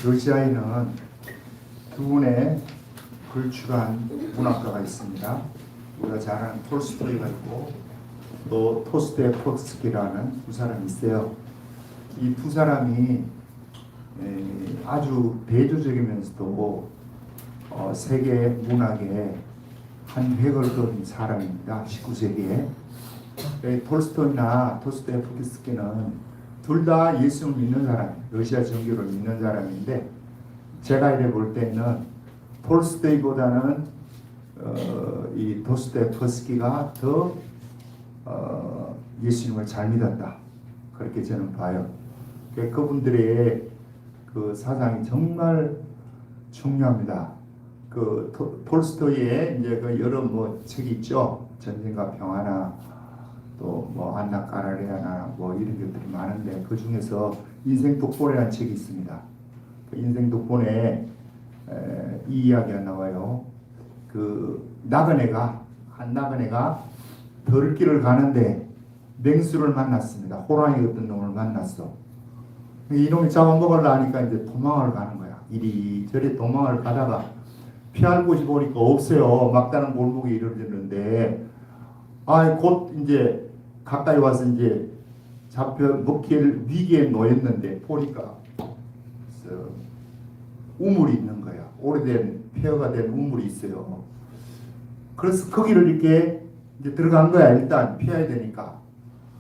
러시아에는 두 분의 걸출한 문학가가 있습니다. 우리가 잘 아는 톨스토이가 있고 또 도스토옙스키라는 두 사람이 있어요. 이 두 사람이 아주 대조적이면서도 세계 문학의 한 획을 그은 사람입니다. 19세기에. 톨스토이나 도스토옙스키는 둘 다 예수를 믿는 사람, 러시아 정교를 믿는 사람인데 제가 이래 볼 때는 톨스토이보다는 이 도스토옙스키가 더 예수님을 잘 믿었다. 그렇게 저는 봐요. 그분들의 그 사상이 정말 중요합니다. 그 톨스토이의 이제 그 여러 뭐 책이 있죠. 전쟁과 평화나 또 뭐 안나 까라레아나 뭐 이런 것들이 많은데 그 중에서 인생 독본이라는 책이 있습니다. 그 인생 독본에 이 이야기가 나와요. 그 한 나그네가 덜길을 가는데 맹수를 만났습니다. 호랑이 같은 놈을 만났어. 이놈이 잡아먹으려 하니까 이제 도망을 가는 거야. 이리저리 도망을 가다가 피할 곳이 보니까 없어요. 막다른 골목에 이르렀는데 곧 이제 가까이 와서 이제 잡혀 먹힐 위기에 놓였는데 보니까 우물이 있는 거야. 오래된 폐허가 된 우물이 있어요. 그래서 거기를 이렇게 이제 들어간 거야. 일단 피해야 되니까.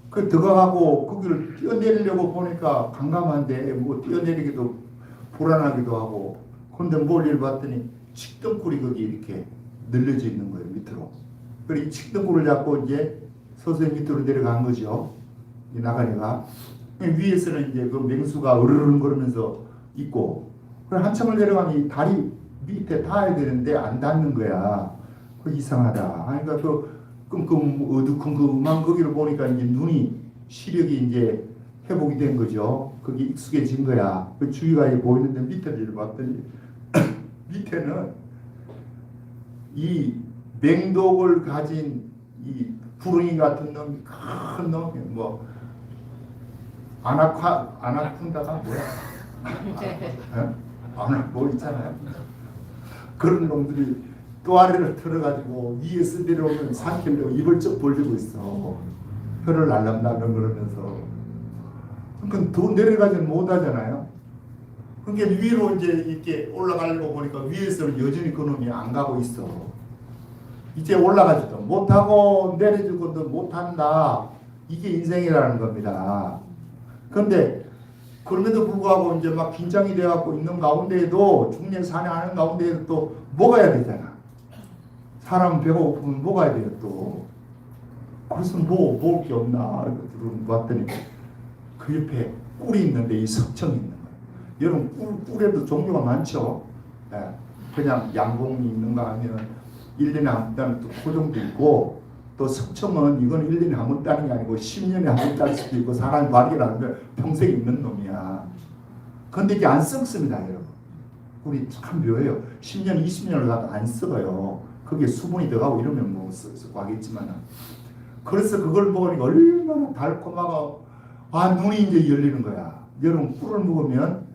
그 들어가고 거기를 뛰어내리려고 보니까 강감한데 뭐 뛰어내리기도 불안하기도 하고. 근데 멀리를 봤더니 칡덩굴이 거기 이렇게 늘려져 있는 거예요. 밑으로. 그리고 이 칡덩굴을 잡고 이제 서서히 밑으로 내려간 거죠. 이 나가리가. 위에서는 이제 그 맹수가 으르렁 거리면서 있고, 그래 한참을 내려가면 이 다리 밑에 닿아야 되는데 안 닿는 거야. 그 이상하다. 그러니까 그 끔끔 어두컴컴한 거기를 보니까 이제 눈이 시력이 이제 회복이 된 거죠. 그게 익숙해진 거야. 그 주위가 보이는데 밑에를 봤더니 밑에는 이 맹독을 가진 이 부릉이 같은 놈이 큰 놈이 뭐 아나콘다가 뭐야? 뭐 있잖아요. 그런 놈들이 또 아래를 틀어가지고 위에서 내려오면 삼키려고 입을 쩍 벌리고 있어. 혀를 날름날름 그러면서. 그러니까 더 내려가지는 못하잖아요. 그러니까 위로 이제 이렇게 올라가려고 보니까 위에서는 여전히 그놈이 안 가고 있어. 이제 올라가지도 못하고 내려주고도 못한다. 이게 인생이라는 겁니다. 그런데 그럼에도 불구하고 이제 막 긴장이 돼갖고 있는 가운데에도 중년 산행하는 가운데에도 또 먹어야 되잖아. 사람은 배가 고프면 먹어야 돼요 또. 그래서 먹을 게 없나 봤더니 그 옆에 꿀이 있는데 이 석청이 있는 거예요. 여러분 꿀에도 종류가 많죠. 네. 그냥 양봉이 있는가 하면 1년에 한 번 따는 또 토종도 있고 또 석청은 이건 1년에 한 번 따는 게 아니고 10년에 한 번 딸 수도 있고 사람이 발견하면 평생 있는 놈이야. 그런데 이게 안 썩습니다 여러분. 꿀이 참 묘해요. 10년 20년을 가도 안 썩어요. 거기에 수분이 들어가고 이러면 뭐 썩고 하겠지만 그래서 그걸 먹으니까 얼마나 달콤하고 눈이 이제 열리는 거야. 여러분 꿀을 먹으면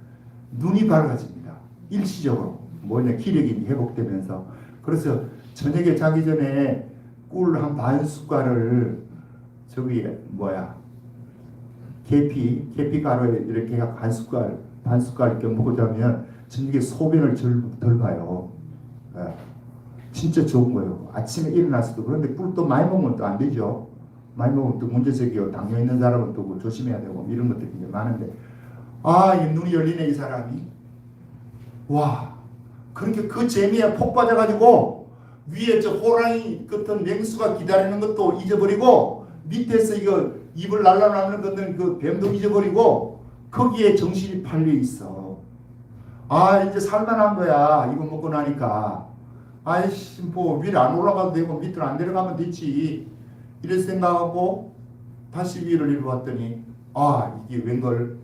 눈이 밝아집니다. 일시적으로 뭐냐 기력이 회복되면서. 그래서 저녁에 자기 전에 꿀 한 반 숟갈을 저기 계피 가루에 이렇게 반 숟갈 이렇게 먹고 자면 저녁에 소변을 덜 봐요. 네. 진짜 좋은 거예요. 아침에 일어났어도. 그런데 꿀도 많이 먹으면 또 안 되죠. 많이 먹으면 또 문제적이요. 당뇨 있는 사람은 또 조심해야 되고 이런 것들이 이제 많은데 이 눈이 열리네 이 사람이. 와, 그러니까 그 재미에 폭 빠져가지고 위에 저 호랑이 같은 맹수가 기다리는 것도 잊어버리고 밑에서 이거 입을 날라나는 것들 그 뱀도 잊어버리고 거기에 정신이 팔려 있어. 이제 살만한 거야. 이거 먹고 나니까. 아이씨 뭐 위로 안 올라가도 되고 밑으로 안 내려가면 되지. 이런 생각하고 다시 위를 이루었더니 이게 웬걸.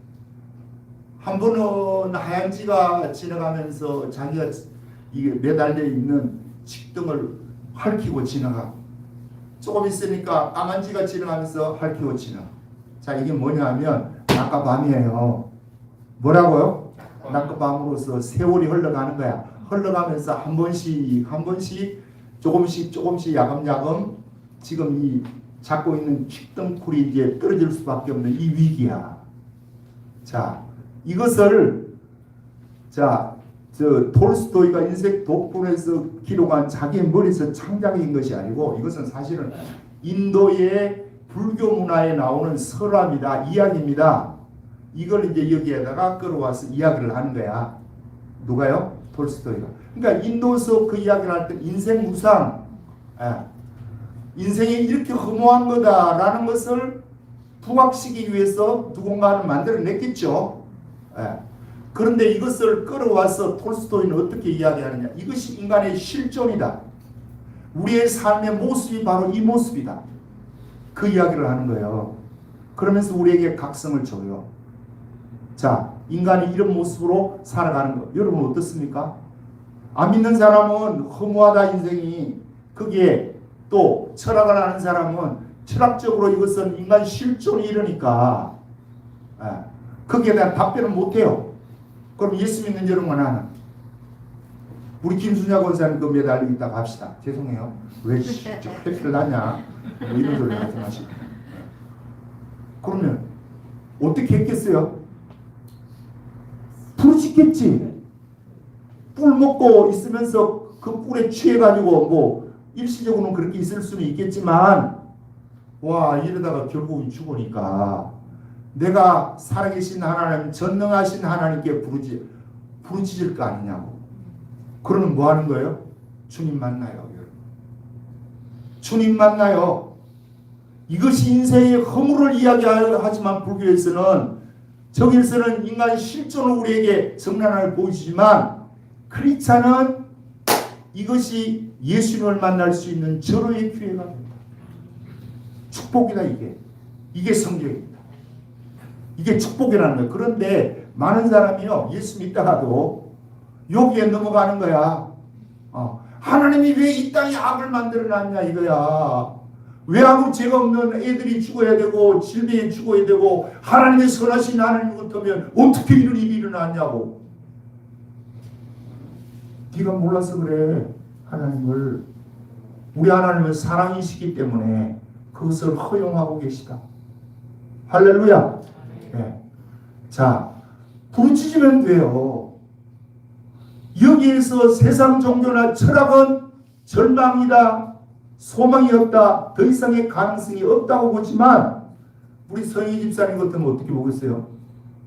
한 번은 하얀 지가 지나가면서 자기가 이게 매달려 있는 칡덩을 핥히고 지나가. 조금 있으니까 까만 지가 지나가면서 핥히고 지나가. 자 이게 뭐냐 하면 낮과 밤이에요. 뭐라고요? 낙급함으로써 세월이 흘러가는 거야. 흘러가면서 한 번씩 조금씩 야금야금 지금 이 잡고 있는 칡덩쿨이 이제 떨어질 수밖에 없는 이 위기야. 자, 이것을 저 톨스토이가 인생 독분에서 기록한 자기 머리에서 창작인 것이 아니고 이것은 사실은 인도의 불교 문화에 나오는 설화입니다. 이야기입니다. 이걸 이제 여기에다가 끌어와서 이야기를 하는 거야. 누가요? 톨스토이가. 그러니까 인도에서 그 이야기를 할 때 인생 무상, 인생이 이렇게 허무한 거다라는 것을 부각시키기 위해서 누군가는 만들어냈겠죠. 그런데 이것을 끌어와서 톨스토이는 어떻게 이야기하느냐. 이것이 인간의 실존이다. 우리의 삶의 모습이 바로 이 모습이다. 그 이야기를 하는 거예요. 그러면서 우리에게 각성을 줘요. 자, 인간이 이런 모습으로 살아가는 거. 여러분 어떻습니까? 안 믿는 사람은 허무하다 인생이. 거기에 또 철학을 하는 사람은 철학적으로 이것은 인간 실존이 이러니까 거기에 대한 답변을 못해요. 그럼 예수 믿는 여러분 하나. 우리 김순야 권사님 그 매달리고 있다가 합시다. 죄송해요. 왜 회피를 하냐. 뭐 이런 소리 하지 마시고. 그러면 어떻게 했겠어요? 부르짖겠지. 꿀 먹고 있으면서 그 꿀에 취해가지고 뭐 일시적으로는 그렇게 있을 수는 있겠지만 와 이러다가 결국은 죽으니까 내가 살아계신 하나님 전능하신 하나님께 부르짖을 거 아니냐고. 그러면 뭐 하는 거예요? 주님 만나요. 여러분. 주님 만나요. 이것이 인생의 허물을 이야기하지만 불교에서는 정일서는 인간 실존을 우리에게 정난하게 보여주지만 크리스찬은 이것이 예수님을 만날 수 있는 절호의 기회가 됩니다. 축복이다 이게. 이게 성경입니다. 이게 축복이라는 거예요. 그런데 많은 사람이요 예수 믿다가도 여기에 넘어가는 거야. 하나님이 왜 이 땅에 악을 만들어놨냐 이거야. 왜 아무 죄가 없는 애들이 죽어야 되고 질병에 죽어야 되고 하나님의 선하신 하나님 같으면 어떻게 이런 일이 일어났냐고. 네가 몰라서 그래. 하나님을. 우리 하나님은 사랑이시기 때문에 그것을 허용하고 계시다. 할렐루야. 네. 자, 부르짖으면 돼요. 여기에서 세상 종교나 철학은 절망이다. 소망이 없다. 더 이상의 가능성이 없다고 보지만 우리 성희 집사님 같으면 어떻게 보겠어요?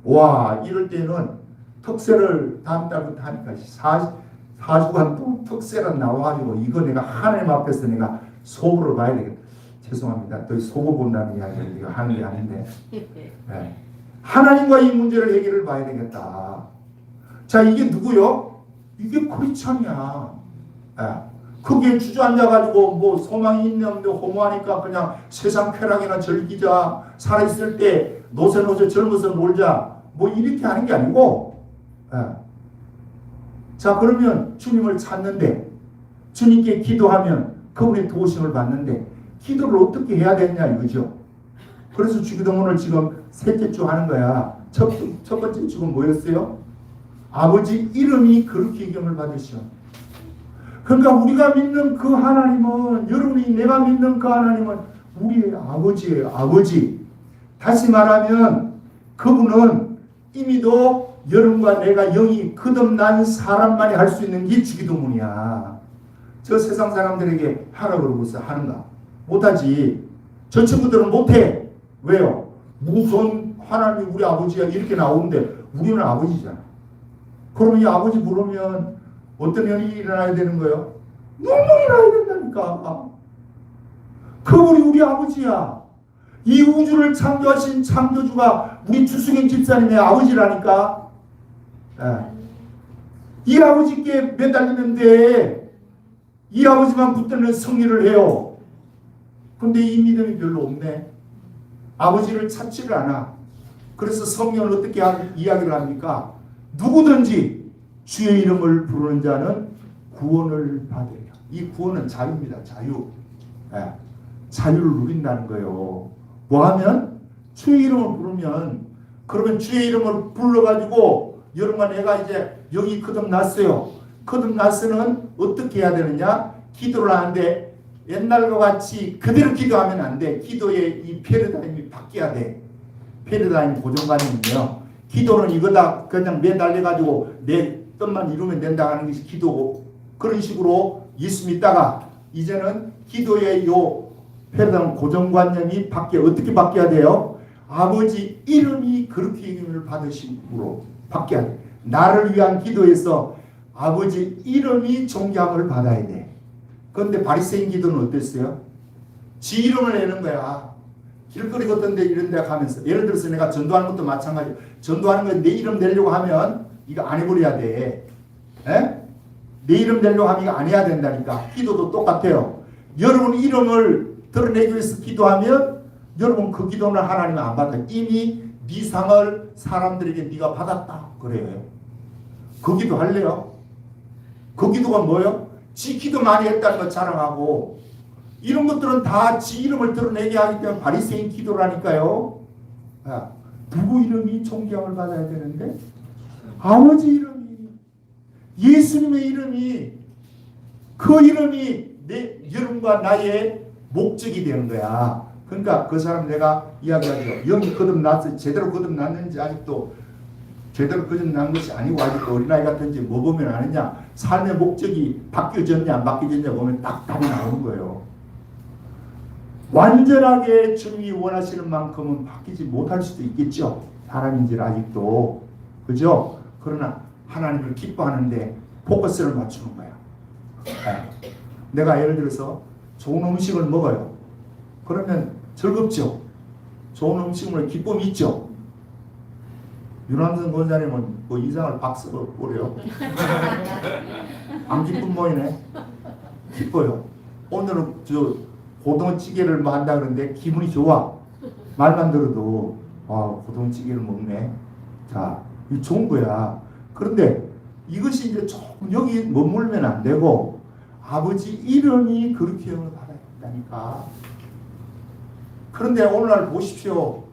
와 이럴 때는 특세를 다음 달부터 하니까 4주간 또 특세가 나와가지고 이거 내가 하나님 앞에서 내가 속으로 봐야 되겠다. 죄송합니다. 또 속을 본다는 이야기를 내가 하는 게 아닌데 네. 하나님과 이 문제를 해결을 봐야 되겠다. 자 이게 누구요? 이게 크리스찬이야. 네. 거기에 주저앉아가지고 뭐 소망이 있는데 허무하니까 그냥 세상 쾌락이나 즐기자. 살아있을 때 노세 젊어서 놀자. 뭐 이렇게 하는 게 아니고 자 그러면 주님을 찾는데 주님께 기도하면 그분의 도우심을 받는데 기도를 어떻게 해야 되냐 이거죠. 그래서 주기도문을 지금 셋째 주 하는 거야. 첫 번째 주가 뭐였어요? 아버지 이름이 거룩히 여김을 받으시오. 그러니까 우리가 믿는 그 하나님은 여러분이 내가 믿는 그 하나님은 우리의 아버지예요. 아버지. 다시 말하면 그분은 이미도 여러분과 내가 영이 거듭난 사람만이 할 수 있는 게 주기도문이야. 저 세상 사람들에게 하라 그러고서 하는가? 못하지. 저 친구들은 못해. 왜요? 무슨 하나님이 우리 아버지야 이렇게 나오는데 우리는 아버지잖아. 그러면 이 아버지 부르면 어떤 일이 일어나야 되는 거예요? 눈물이 나야 된다니까. 그분이 우리 아버지야. 이 우주를 창조하신 창조주가 우리 주승현 집사님의 아버지라니까. 이 아버지께 매달리는데 이 아버지만 붙들면 승리를 해요. 근데 이 믿음이 별로 없네. 아버지를 찾지를 않아. 그래서 성경을 어떻게 이야기를 합니까? 누구든지 주의 이름을 부르는 자는 구원을 받으리라. 이 구원은 자유입니다. 자유. 자유를 누린다는 거예요. 뭐 하면? 주의 이름을 부르면 그러면 주의 이름을 불러가지고 여러분과 내가 이제 여기 거듭났어요. 거듭났으면 어떻게 해야 되느냐? 기도를 하는데 옛날과 같이 그대로 기도하면 안 돼. 기도의 이 패러다임이 바뀌어야 돼. 패러다임 고정관념이요. 기도는 이거다 그냥 매달려가지고 내 뜻만 이루면 된다 하는 것이 기도고, 그런 식으로 예수 믿다가 이제는 기도의 요 패러다임 고정관념이 어떻게 바뀌어야 돼요? 아버지 이름이 그렇게 이름을 받으심으로 바뀌어야 돼. 나를 위한 기도에서 아버지 이름이 존경을 받아야 돼. 그런데 바리새인 기도는 어땠어요? 지 이름을 내는 거야. 길거리 같은 데 이런 데 가면서, 예를 들어서 내가 전도하는 것도 마찬가지야. 전도하는 거 내 이름 내려고 하면 이거 안 해버려야 돼. 에? 내 이름 내려고 하면 이거 안 해야 된다니까. 기도도 똑같아요. 여러분 이름을 드러내기 위해서 기도하면 여러분 그 기도는 하나님은 안 받아. 이미 네 상을 사람들에게 네가 받았다 그래. 그 기도 할래요? 그 기도가 뭐예요? 지 기도 많이 했다는 거 자랑하고, 이런 것들은 다 지 이름을 드러내게 하기 때문에 바리새인 기도라니까요. 야, 누구 이름이 존경을 받아야 되는데? 아버지 이름이, 예수님의 이름이, 그 이름이 여러분과 나의 목적이 되는 거야. 그러니까 그 사람 내가 이야기하죠. 영이 거듭났어. 제대로 거듭났는지 아직도 제대로 거듭난 것이 아니고 아직도 어린아이 같은지 뭐 보면 아느냐. 삶의 목적이 바뀌어졌냐 안 바뀌어졌냐 보면 딱 답이 나오는 거예요. 완전하게 주님이 원하시는 만큼은 바뀌지 못할 수도 있겠죠. 사람인지 아직도. 그죠? 그러나 하나님을 기뻐하는데 포커스를 맞추는 거야. 내가 예를 들어서 좋은 음식을 먹어요. 그러면 즐겁죠. 좋은 음식물 기쁨이 있죠. 윤한선 권사님은 그 이상을 박수로 보래요. 안 기쁜 모이네. 기뻐요. 오늘은 저 고등어찌개를 뭐 한다 그러는데 기분이 좋아. 말만 들어도 고등어찌개를 먹네. 자, 이거 좋은 거야. 그런데 이것이 이제 조금 여기 머물면 안 되고 아버지 이름이 그렇게 영을 받아야 된다니까. 그런데 오늘날 보십시오.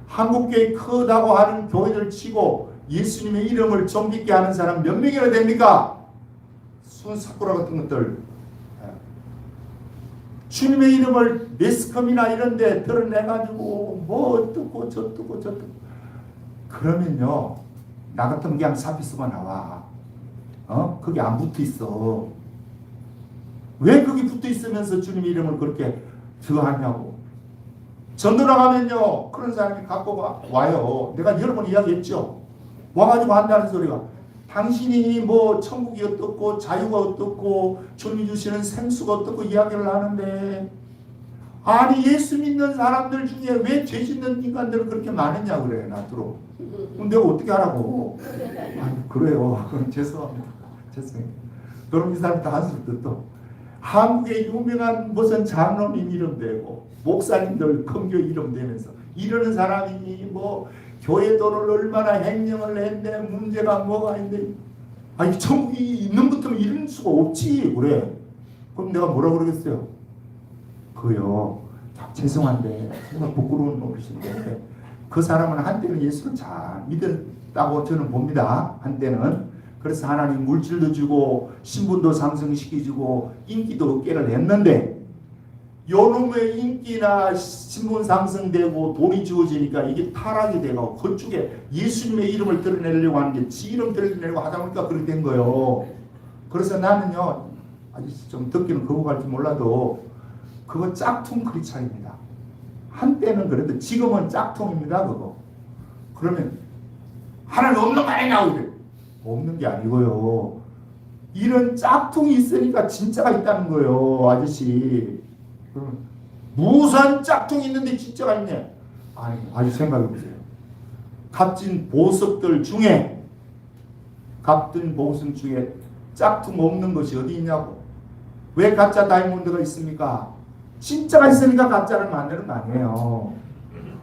한국교회 크다고 하는 교회를 치고 예수님의 이름을 존귀케 하는 사람 몇 명이나 됩니까? 손사쿠라 같은 것들. 주님의 이름을 매스컴이나 이런 데 드러내가지고 뭐 어떻고 저떻고 저떻고 그러면요 나 같으면 그냥 사피스가 나와. 그게 안 붙어있어. 왜 거기 붙어있으면서 주님의 이름을 그렇게 저거 하냐고. 전도 나가면요 그런 사람이 갖고 와요. 내가 여러 번 이야기했죠. 와가지고 한다는 소리가 당신이 뭐 천국이 어떻고 자유가 어떻고 주님이 주시는 생수가 어떻고 이야기를 하는데, 아니 예수 믿는 사람들 중에 왜 죄 짓는 인간들은 그렇게 많으냐 그래. 나더러 그럼 내가 어떻게 하라고. 아니 그래요. 그럼 죄송합니다. 죄송해요. 그럼 이 사람 다 한술 듣도 한국의 유명한 무슨 장로님 이름 대고 목사님들 큰교 이름 대면서 이러는 사람이 뭐 교회 돈을 얼마나 횡령을 했는데 문제가 뭐가 있는데, 아니 천국이 있는 것처럼 이럴 수가 없지 그래. 그럼 내가 뭐라 그러겠어요? 그요 죄송한데 정말 부끄러운 놈이신데 그 사람은 한때는 예수를 잘 믿었다고 저는 봅니다. 한때는. 그래서 하나님 물질도 주고 신분도 상승시켜주고 인기도 얻게를 했는데 요놈의 인기나 신분 상승되고 돈이 주어지니까 이게 타락이 되고 그쪽에 예수님의 이름을 드러내려고 하는 게 지 이름 드러내려고 하다 보니까 그렇게 된 거예요. 그래서 나는요 아직 좀 듣기는 거부갈지 몰라도 그거 짝퉁 크리스찬입니다. 한때는 그래도 지금은 짝퉁입니다. 그거. 그러면 하나님 없는 거 아니냐고 그래. 없는 게 아니고요. 이런 짝퉁이 있으니까 진짜가 있다는 거예요. 아저씨. 그러면 무슨 짝퉁이 있는데 진짜가 있냐? 아니, 아주 생각해보세요. 값진 보석들 중에 짝퉁 없는 것이 어디 있냐고. 왜 가짜 다이아몬드가 있습니까? 진짜가 있으니까 가짜를 만드는 거 아니에요.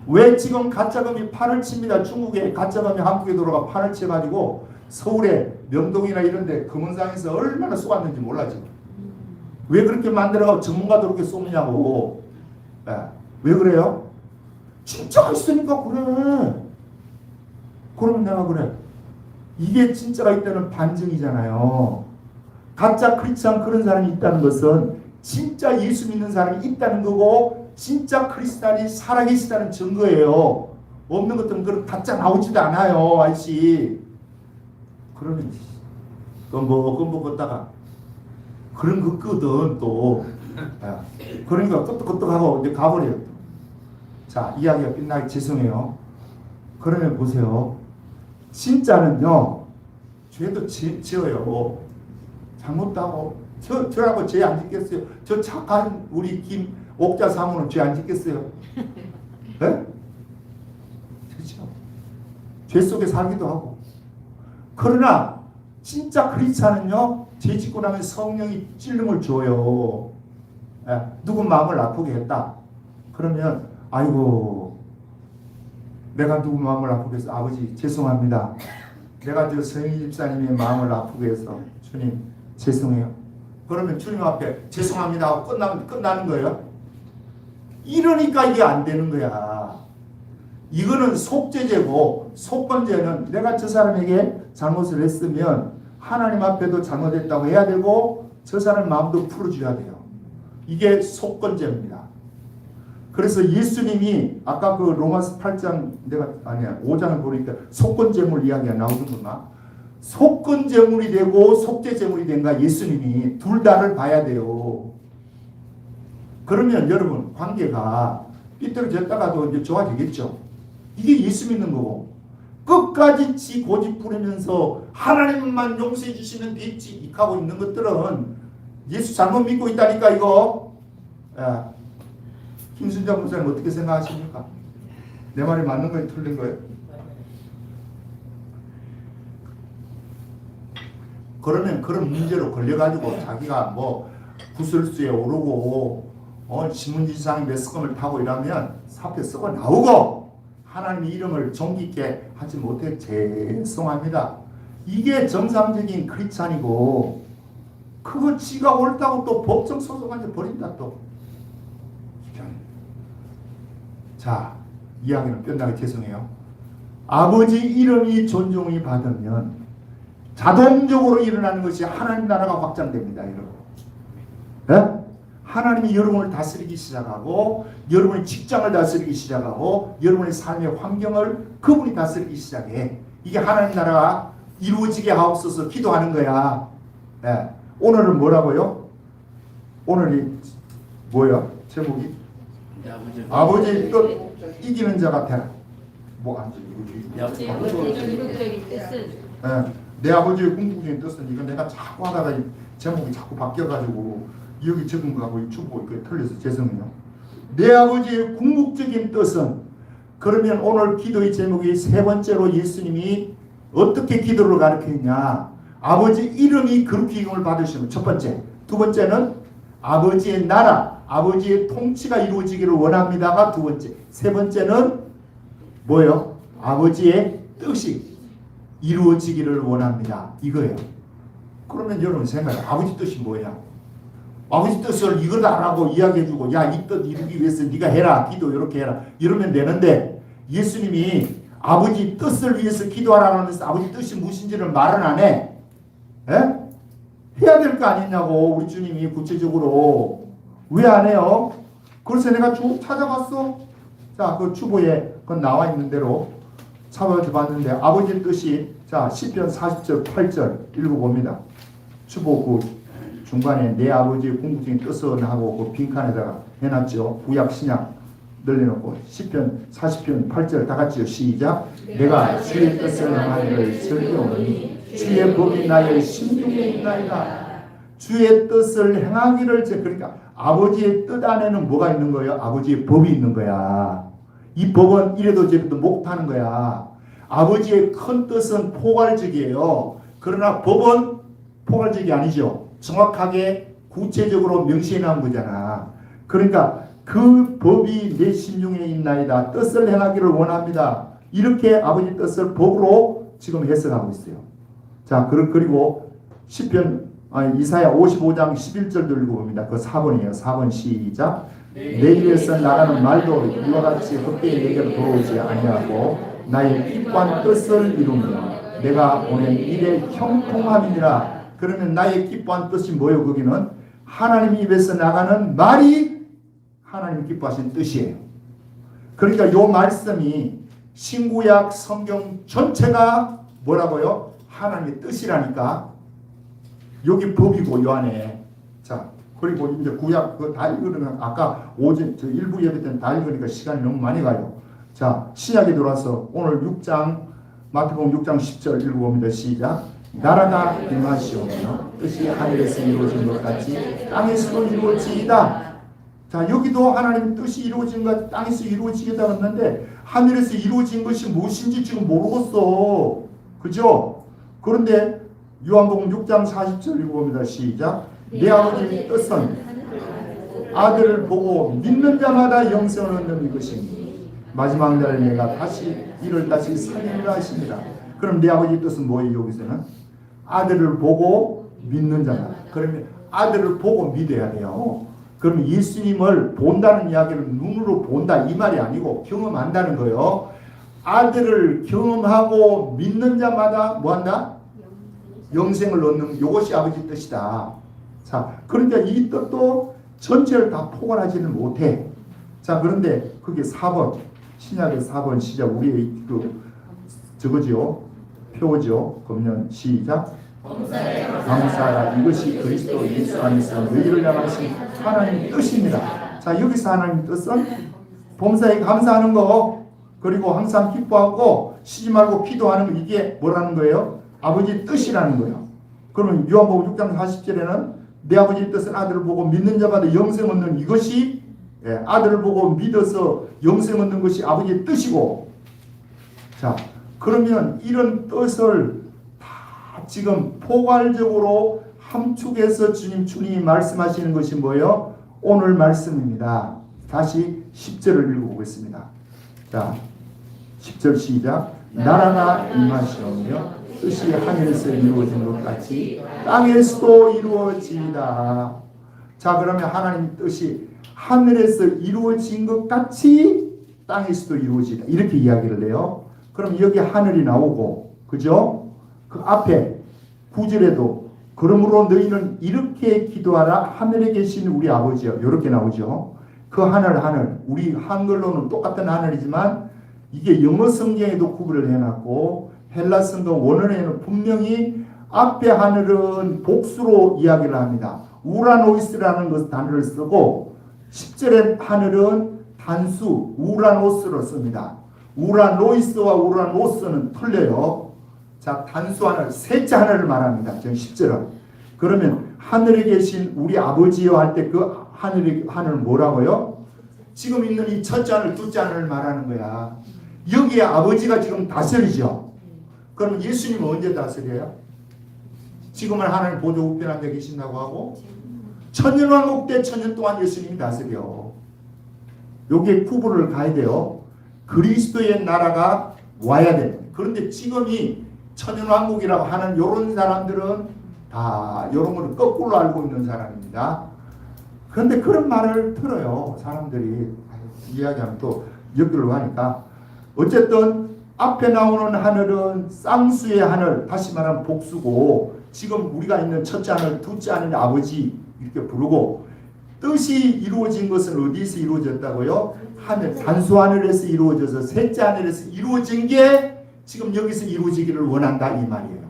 왜 지금 가짜금이 판을 칩니다. 중국에 가짜금이 한국에 들어가 판을 쳐가지고 서울에 명동이나 이런 데 금은상에서 얼마나 쏘았는지 몰라 지금. 왜 그렇게 만들어가고 전문가들 그렇게 쏘느냐고. 왜 그래요? 진짜가 있으니까 그래. 그러면 내가 그래. 이게 진짜가 있다는 반증이잖아요. 가짜 크리스찬 그런 사람이 있다는 것은 진짜 예수 믿는 사람이 있다는 거고 진짜 크리스찬이 살아계시다는 증거예요. 없는 것들은 그런 가짜 나오지도 않아요. 아저씨. 그러면 껌뻑 걷다가 그런 거 끄든 또 그러니까 끄떡끄떡하고 이제 가버려요. 자, 이야기가 끝나기 죄송해요. 그러면 보세요. 진짜는요, 죄도 지어요. 잘못도 하고, 저라고 죄 안 짓겠어요? 저 착한 우리 김옥자 사모는 죄 안 짓겠어요? 네? 그렇죠. 죄 속에 살기도 하고. 그러나, 진짜 크리스찬은요, 죄 짓고 나면 성령이 찔림을 줘요. 누구 마음을 아프게 했다. 그러면, 아이고, 내가 누구 마음을 아프게 해서 아버지 죄송합니다. 내가 저 서영희 집사님의 마음을 아프게 해서 주님 죄송해요. 그러면 주님 앞에 죄송합니다 하고 끝나는 거예요. 이러니까 이게 안 되는 거야. 이거는 속죄죄고 속건죄는 내가 저 사람에게 잘못을 했으면 하나님 앞에도 잘못했다고 해야 되고 저 사람 마음도 풀어줘야 돼요. 이게 속건죄입니다. 그래서 예수님이 아까 그 로마서 8장 5장을 보니까 속건제물 이야기가 나오는구나. 속건제물이 되고 속죄제물이 된가 예수님이 둘 다를 봐야 돼요. 그러면 여러분 관계가 삐뚤어졌다가도 이제 좋아지겠죠. 이게 예수 믿는 거고 끝까지 지 고집 부리면서 하나님만 용서해 주시면 됐지 이하고 있는 것들은 예수 잘못 믿고 있다니까 이거. 김순자 목사님 어떻게 생각하십니까? 내 말이 맞는 거예요? 틀린 거예요? 그러면 그런 문제로 걸려가지고 자기가 뭐 구설수에 오르고 신문지상에 매스컴을 타고 이러면 사표 쓰고 나오고 하나님의 이름을 존귀있게 하지 못해 죄송합니다. 이게 정상적인 크리스찬이고 그거 지가 옳다고 또 법정 소송까지 벌인다 또. 자, 이야기는 끝나기 죄송해요. 아버지 이름이 존중이 받으면 자동적으로 일어나는 것이 하나님 나라가 확장됩니다. 여러분. 네? 하나님이 여러분을 다스리기 시작하고 여러분의 직장을 다스리기 시작하고 여러분의 삶의 환경을 그분이 다스리기 시작해. 이게 하나님 나라가 이루어지게 하옵소서 기도하는 거야. 네. 오늘은 뭐라고요? 오늘이 뭐야? 제목이? 아버지의 뜻 이기는 자 같아. 뭐 안 내 아버지의 궁극적인 뜻은 이거 내가 자꾸 하다가 제목이 자꾸 바뀌어가지고 여기 적은 거하고 이 주보 이거 틀려서 죄송해요. 내 아버지의 궁극적인 뜻은 그러면 오늘 기도의 제목이 세 번째로 예수님이 어떻게 기도를 가르치느냐. 아버지 이름이 그렇게 이름을 받으시는 첫 번째. 두 번째는 아버지의 나라 아버지의 통치가 이루어지기를 원합니다가 두 번째. 세 번째는 뭐예요? 아버지의 뜻이 이루어지기를 원합니다. 이거예요. 그러면 여러분 생각해. 아버지 뜻이 뭐야? 아버지 뜻을 이거다 라고 이야기해주고 야, 이 뜻 이루기 위해서 네가 해라. 기도 이렇게 해라. 이러면 되는데 예수님이 아버지 뜻을 위해서 기도하라고 하면서 아버지 뜻이 무엇인지를 말은 안 해. 에? 해야 될 거 아니냐고 우리 주님이 구체적으로. 왜 안 해요? 그래서 내가 쭉 찾아봤어. 자, 그 주보에 그 나와 있는 대로 찾아봤는데 아버지의 뜻이 자 시편 40절 8절 읽어봅니다. 주보 그 중간에 내 아버지의 궁극적인 뜻은 하고 그 빈칸에다가 해놨죠. 구약 신약 늘려놓고 시편 40편 8절 다 같이요. 시작. 내가 주의 뜻을 행하기를 즐겨오니 주의 법이 나의 심중에 있나이다. 주의 뜻을 행하기를 그러니까 아버지의 뜻 안에는 뭐가 있는 거예요? 아버지의 법이 있는 거야. 이 법은 이래도 저래도 못하는 거야. 아버지의 큰 뜻은 포괄적이에요. 그러나 법은 포괄적이 아니죠. 정확하게 구체적으로 명시해 놓은 거잖아. 그러니까 그 법이 내 심중에 있나이다. 뜻을 행하기를 원합니다. 이렇게 아버지 뜻을 법으로 지금 해석하고 있어요. 자, 그리고 시편 이사야 55장 11절도 읽어봅니다. 그 4번이에요. 4번 시작. 내 입에서 나가는 말도 이와 같이 헛되이 내게로 돌아오지 아니하고 나의 기뻐한 뜻을 이루며 내가 보낸 일에 형통함이니라. 그러면 나의 기뻐한 뜻이 뭐예요? 거기는 하나님 입에서 나가는 말이 하나님 기뻐하신 뜻이에요. 그러니까 이 말씀이 신구약 성경 전체가 뭐라고요? 하나님의 뜻이라니까. 여기 법이고 요 안에. 자, 그리고 이제 구약 그거 다 읽으면 아까 오전 저 일부 예배 때는 다 읽으니까 시간이 너무 많이 가요. 자, 신약에 들어와서 오늘 6장 마태복음 6장 10절 읽어봅니다. 시작. 나라가 임하시오며 뜻이 하늘에서 이루어진 것 같이 땅에서도 이루어지이다. 자, 여기도 하나님 뜻이 이루어진 것 땅에서 이루어지겠다 했는데 하늘에서 이루어진 것이 무엇인지 지금 모르겠어. 그죠? 그런데 요한복음 6장 40절 읽어봅니다. 시작. 내 아버지의 뜻은 아들을 보고 믿는 자마다 영생을 얻는 이것이니 마지막 날에 내가 다시 이를 다시 살리리라 하십니다. 그럼 내 아버지의 뜻은 뭐예요? 여기서는 아들을 보고 믿는 자다. 그러면 아들을 보고 믿어야 돼요. 그러면 예수님을 본다는 이야기는 눈으로 본다 이 말이 아니고 경험한다는 거예요. 아들을 경험하고 믿는 자마다 뭐한다? 영생을 얻는 이것이 아버지 뜻이다. 자, 그러니까 이 뜻도 전체를 다 포괄하지는 못해. 자, 그런데 그게 4번 신약의 4번 시작 우리의 그 저거지요. 표죠. 그러면 시작. 감사하라. 이것이 그리스도 예수 안에서 너희를 향하신 하나님의 뜻입니다. 자, 여기서 하나님 뜻은 범사에 감사하는 거 그리고 항상 기뻐하고 쉬지 말고 기도하는 거 이게 뭐라는 거예요? 아버지 뜻이라는 거예요. 그러면 요한복음 6장 40절에는 내 아버지의 뜻은 아들을 보고 믿는 자마다 영생 얻는 이것이 아들을 보고 믿어서 영생 얻는 것이 아버지의 뜻이고 자 그러면 이런 뜻을 다 지금 포괄적으로 함축해서 주님이 말씀하시는 것이 뭐예요? 오늘 말씀입니다. 다시 10절을 읽어보겠습니다. 자 10절 시작. 나라가 임하시오며 뜻이 하늘에서 이루어진 것 같이 땅에서도 이루어지이다. 자 그러면 하나님 뜻이 하늘에서 이루어진 것 같이 땅에서도 이루어지다. 이렇게 이야기를 해요. 그럼 여기 하늘이 나오고 그죠? 그 앞에 9절에도 그러므로 너희는 이렇게 기도하라 하늘에 계신 우리 아버지여 이렇게 나오죠. 그 하늘 우리 한글로는 똑같은 하늘이지만 이게 영어 성경에도 구분을 해놨고 헬라 성경 원어에는 분명히 앞에 하늘은 복수로 이야기를 합니다. 우라노이스라는 것 단어를 쓰고 10절의 하늘은 단수 우라노스로 씁니다. 우라노이스와 우라노스는 틀려요. 자 단수 하늘 셋째 하늘을 말합니다. 지금 10절은. 그러면 하늘에 계신 우리 아버지여 할 때 그 하늘은 뭐라고요? 지금 있는 이 첫째 하늘 둘째 하늘을 말하는 거야. 여기에 아버지가 지금 다스리죠. 그러면 예수님은 언제 다스려요? 지금은 하나님 보좌 우편에 앉아 계신다고 하고 천년왕국 때 천년 동안 예수님이 다스려. 여기에 구분을 가야 돼요. 그리스도의 나라가 와야 돼. 그런데 지금이 천년왕국이라고 하는 이런 사람들은 다 이런 걸 거꾸로 알고 있는 사람입니다. 그런데 그런 말을 들어요. 사람들이 이야기하면 또 옆길로 가니까 어쨌든 앞에 나오는 하늘은 쌍수의 하늘, 다시 말하면 복수고 지금 우리가 있는 첫째 하늘, 둘째 하늘 아버지 이렇게 부르고 뜻이 이루어진 것은 어디서 이루어졌다고요? 하늘, 단수 하늘에서 이루어져서 셋째 하늘에서 이루어진 게 지금 여기서 이루어지기를 원한다 이 말이에요.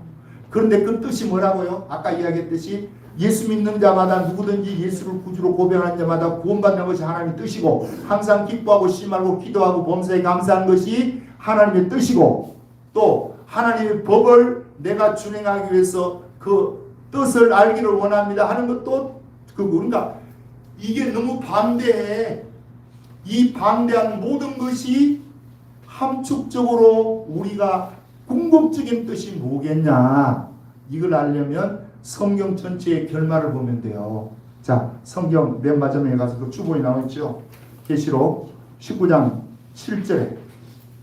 그런데 그 뜻이 뭐라고요? 아까 이야기했듯이 예수 믿는 자마다 누구든지 예수를 구주로 고백하는 자마다 구원받는 것이 하나님의 뜻이고 항상 기뻐하고 쉬지 말고 기도하고 범사에 감사하는 것이 하나님의 뜻이고 또 하나님의 법을 내가 준행하기 위해서 그 뜻을 알기를 원합니다 하는 것도 그러니까 이게 너무 반대해. 이 반대한 모든 것이 함축적으로 우리가 궁극적인 뜻이 뭐겠냐 이걸 알려면 성경 전체의 결말을 보면 돼요. 자 성경 맨 마지막에 가서 그 주보에 나와있죠. 계시록 19장 7절에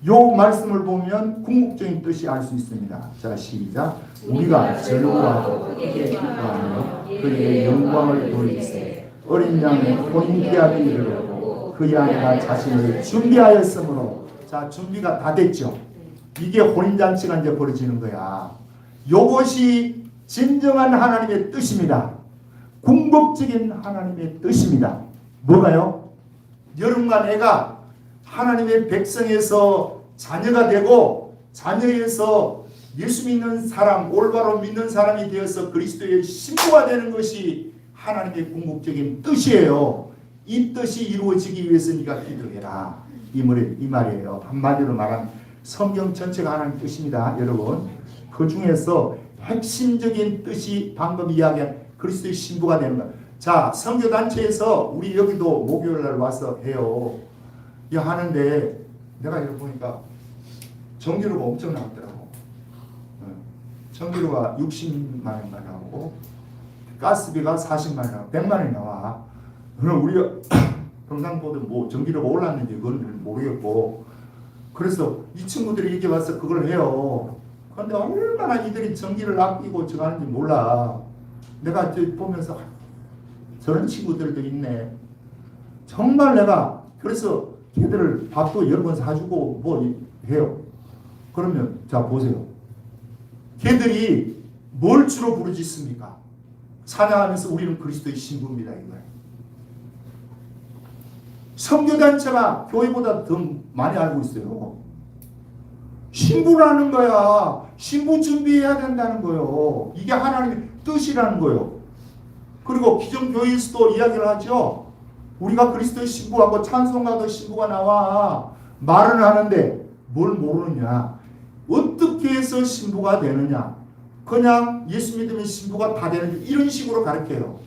요 말씀을 보면 궁극적인 뜻이 알 수 있습니다. 자 시작. 우리가 즐거워하고 크게 기뻐하며 그의 영광을 돌리세 어린 양의 본인 기약이 이르고 그의 아내가 자신을 준비하였으므로 자 준비가 다 됐죠. 이게 혼인잔치가 이제 벌어지는 거야. 요것이 진정한 하나님의 뜻입니다. 궁극적인 하나님의 뜻입니다. 뭐가요? 여러분과 내가 하나님의 백성에서 자녀가 되고 자녀에서 예수 믿는 사람, 올바로 믿는 사람이 되어서 그리스도의 신부가 되는 것이 하나님의 궁극적인 뜻이에요. 이 뜻이 이루어지기 위해서 네가 기도해라. 이 말이에요. 한마디로 말하면 성경 전체가 하나님의 뜻입니다. 여러분, 그 중에서 핵심적인 뜻이 방금 이야기한 그리스도의 신부가 되는 것. 자, 선교단체에서 우리 여기도 목요일날 와서 해요. 이 하는데 내가 이거 보니까 전기료가 엄청 나왔더라고. 전기료가 60만 원만 나오고 가스비가 40만 원, 100만 원이 나와. 그럼 우리가 평상보다 뭐 전기료가 올랐는지 그건 모르겠고, 그래서 이 친구들이 이렇게 와서 그걸 해요. 그런데 얼마나 이들이 전기를 아끼고 저거 하는지 몰라. 내가 보면서 저런 친구들도 있네. 정말 내가 그래서 걔들을 밥도 여러 번 사주고 뭐 해요. 그러면 자 보세요. 걔들이 뭘 주로 부르짖습니까? 찬양하면서 우리는 그리스도의 신부입니다 이거예요. 선교단체가 교회보다 더 많이 알고 있어요. 신부라는 거야. 신부 준비해야 된다는 거예요. 이게 하나님의 뜻이라는 거예요. 그리고 기존교회에서도 이야기를 하죠. 우리가 그리스도의 신부하고 찬송가도 신부가 나와. 말은 하는데 뭘 모르느냐. 어떻게 해서 신부가 되느냐. 그냥 예수 믿으면 신부가 다 되는 이런 식으로 가르쳐요.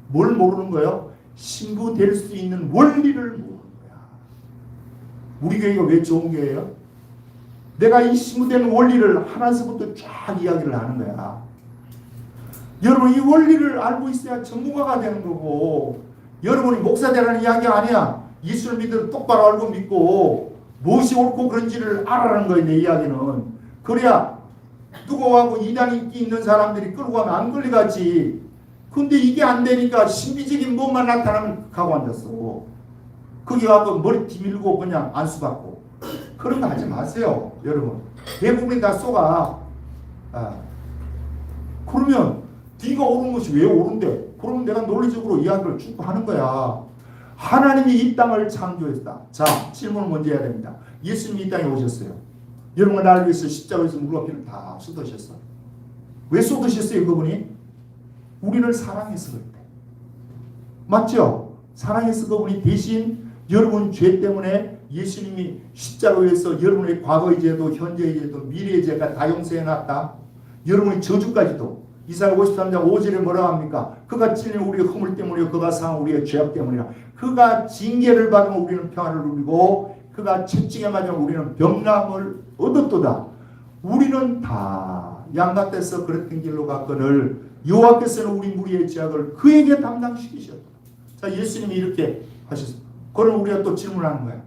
뭘 모르는 거예요? 신부 될 수 있는 원리를 모르는 거야. 우리 교회가 왜 좋은 교회예요? 내가 이 신부 되는 원리를 하나서부터 쫙 이야기를 하는 거야. 여러분 이 원리를 알고 있어야 전문가가 되는 거고, 여러분이 목사 되라는 이야기 아니야. 예수를 믿으면 똑바로 알고 믿고 무엇이 옳고 그런지를 알아라는 거예요. 내 이야기는. 그래야 누구하고 이단 인기 있는 사람들이 끌고 가면 안 끌려가지. 근데 이게 안 되니까 신비적인 것만 나타나면 가고 앉았어. 거기 가고 머리 뒤밀고 그냥 안수받고. 그런 거 하지 마세요. 여러분. 대부분이 다 쏘가. 그러면 네가 옳은 것이 왜 옳은데? 그러면 내가 논리적으로 이야기를 쭉 하는 거야. 하나님이 이 땅을 창조했다. 자, 질문을 먼저 해야 됩니다. 예수님이 이 땅에 오셨어요. 여러분과 나를 위해서 십자가에서 물과 피를 다 쏟으셨어. 왜 쏟으셨어요, 그분이? 우리를 사랑해서 그랬대. 맞죠? 사랑해서 그분이 대신 여러분 죄 때문에 예수님이 십자가에서 여러분의 과거의 죄도 현재의 죄도 미래의 죄가 다 용서해놨다. 여러분의 저주까지도. 이사야 53장 5절에 뭐라고 합니까? 그가 찔린 우리의 허물 때문이요 그가 상한 우리의 죄악 때문이라. 그가 징계를 받으면 우리는 평안을 누리고 그가 채찍에 맞으면 우리는 병남을 얻었도다. 우리는 다 양같아서 그랬던 길로 갔거늘 여호와께서는 우리 무리의 죄악을 그에게 담당시키셨다. 자, 예수님이 이렇게 하셨어. 그럼 우리가 또 질문하는 거야.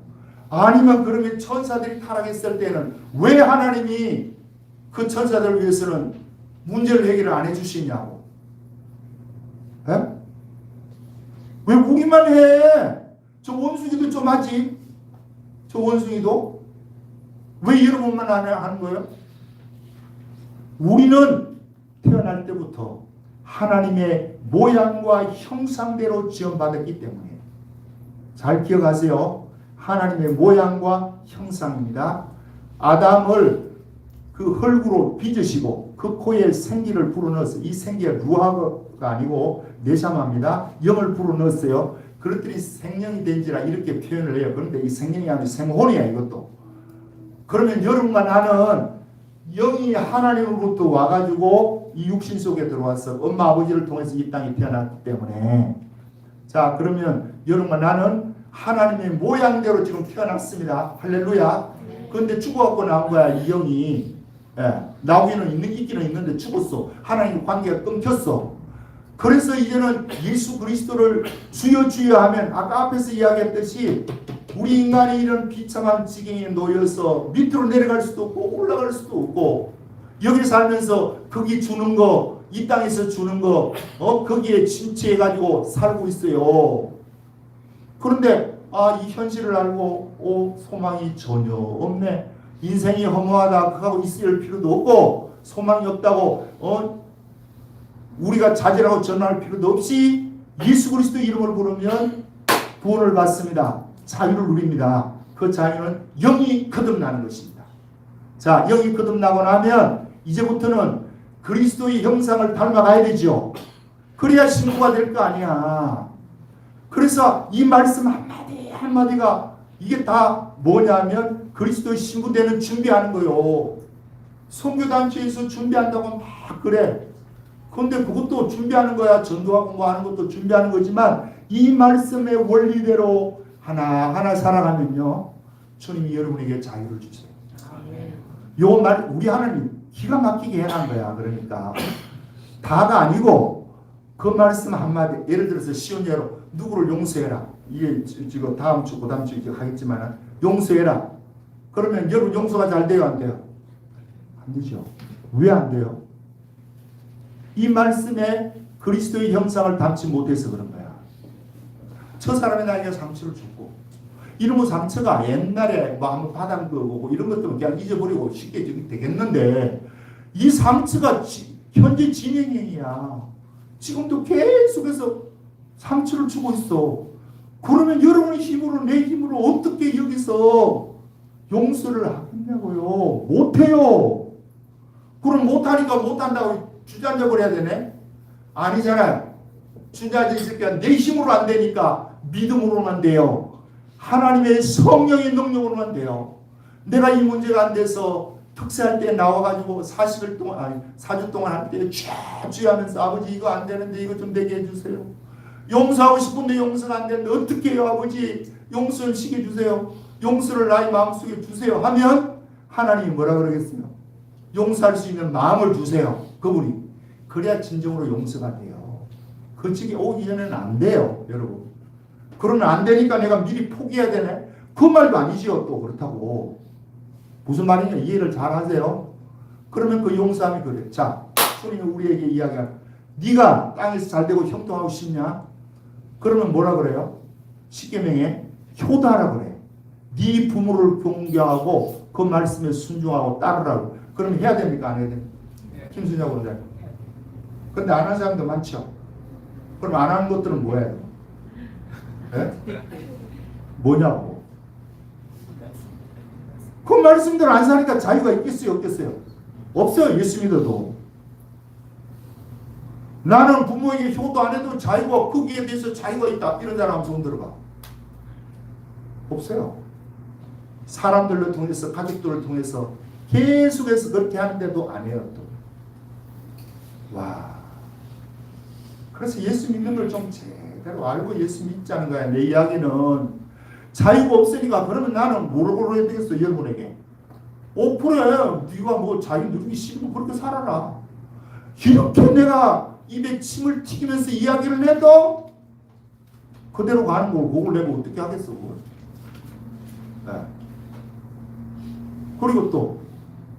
아니면 그러면 천사들이 타락했을 때는 왜 하나님이 그 천사들을 위해서는 문제를 해결을 안 해주시냐고. 에? 왜 우리만 해? 저 원숭이도 좀 하지. 저 원숭이도. 왜 여러분만 안 하는 거예요? 우리는 태어날 때부터 하나님의 모양과 형상대로 지원받았기 때문에. 잘 기억하세요. 하나님의 모양과 형상입니다. 아담을 그 흙으로 빚으시고 그 코에 생기를 불어넣어서 이 생기가 루아가 아니고 네샤마입니다. 영을 불어넣었어요. 그렇더니 생명이 된지라 이렇게 표현을 해요. 그런데 이 생명이 아니고 생혼이야 이것도. 그러면 여러분과 나는 영이 하나님으로부터 와가지고 이 육신 속에 들어와서 엄마 아버지를 통해서 이 땅에 태어났기 때문에, 자 그러면 여러분과 나는 하나님의 모양대로 지금 태어났습니다. 할렐루야. 그런데 죽어갖고 나온 거야 이 영이. 나오기는 있기는 있는데 죽었어. 하나님과 관계가 끊겼어. 그래서 이제는 예수 그리스도를 주여 주여 하면 아까 앞에서 이야기했듯이 우리 인간이 이런 비참한 지경에 놓여서 밑으로 내려갈 수도 없고 올라갈 수도 없고 여기 살면서 거기 주는 거, 이 땅에서 주는 거 거기에 침체해가지고 살고 있어요. 그런데 이 현실을 알고 소망이 전혀 없네. 인생이 허무하다 그하고 있을 필요도 없고 소망이 없다고 우리가 자제라고 전할 필요도 없이 예수 그리스도 이름을 부르면 구원을 받습니다. 자유를 누립니다. 그 자유는 영이 거듭나는 것입니다. 자, 영이 거듭나고 나면 이제부터는 그리스도의 형상을 닮아가야 되죠. 그래야 신부가 될 거 아니야. 그래서 이 말씀 한마디 한마디가 이게 다 뭐냐면 그리스도의 신부 되는 준비하는 거요. 선교단체에서 준비한다고 막 그래. 그런데 그것도 준비하는 거야. 전도하고 뭐 하는 것도 준비하는 거지만 이 말씀의 원리대로 하나하나 살아가면요. 주님이 여러분에게 자유를 주세요. 요 말 우리 하나님 기가 막히게 해놓은 거야. 그러니까 다가 아니고 그 말씀 한마디 예를 들어서 쉬운 예로 누구를 용서해라. 이게 지금 다음 주 그다음 주 이렇게 하겠지만 용서해라. 그러면 여러분 용서가 잘 돼요? 안 돼요? 안 되죠. 왜 안 돼요? 이 말씀에 그리스도의 형상을 담지 못해서 그런 거야. 저 사람이 나에게 상처를 줬고 이런 상처가 옛날에 뭐 한번 받은 거고 이런 것도 그냥 잊어버리고 쉽게 되겠는데 이 상처가 현재 진행형이야. 지금도 계속해서 상처를 주고 있어. 그러면 여러분의 힘으로 내 힘으로 어떻게 여기서 용서를 하겠냐고요. 못해요. 그럼 못하니까 못한다고 주저앉아 버려야 되네? 아니잖아요. 주저앉아 있을게 내 힘으로 안 되니까 믿음으로만 돼요. 하나님의 성령의 능력으로만 돼요. 내가 이 문제가 안 돼서 특세할 때 나와가지고 4주 동안 할 때 주하면서 아버지 이거 안 되는데 이거 좀 되게 해주세요. 용서하고 싶은데 용서가 안 되는데 어떻게 해요 아버지 용서를 시켜주세요. 용서를 나의 마음속에 주세요 하면 하나님이 뭐라 그러겠어요? 용서할 수 있는 마음을 주세요. 그분이. 그래야 진정으로 용서가 돼요. 그 측에 오기 전에는 안 돼요. 여러분. 그러면 안 되니까 내가 미리 포기해야 되네? 그 말도 아니지요. 또 그렇다고. 무슨 말이냐 이해를 잘 하세요. 그러면 그 용서함이 그래. 자, 주님이 우리에게 이야기하는 네가 땅에서 잘되고 형통하고 싶냐? 그러면 뭐라 그래요? 십계명에 효다라 그래. 네 부모를 존경하고 그 말씀에 순종하고 따르라고. 그러면 해야 됩니까? 안 해야 됩니까? 김순자고 그런데. 근데 안 하는 사람도 많죠. 그럼 안 하는 것들은 뭐예요? 네? 뭐냐고. 그 말씀대로 안 사니까 자유가 있겠어요? 없겠어요? 없어요. 예수 믿어도. 나는 부모에게 효도 안 해도 자유가 거기에 대해서 자유가 있다. 이런 사람 손 들어봐. 없어요. 사람들을 통해서 가족들을 통해서 계속해서 그렇게 하는데도 안 해요. 또. 와. 그래서 예수 믿는 걸 좀 제대로 알고 예수 믿자는 거야. 내 이야기는 자유가 없으니까 그러면 나는 뭐라고 해야 되겠어 여러분에게. 그래 네가 뭐 자유 누리기 싫으면 그렇게 살아라. 이렇게 내가 입에 침을 튀기면서 이야기를 해도 그대로 가는 걸 그걸 내가 어떻게 하겠어. 네. 그리고 또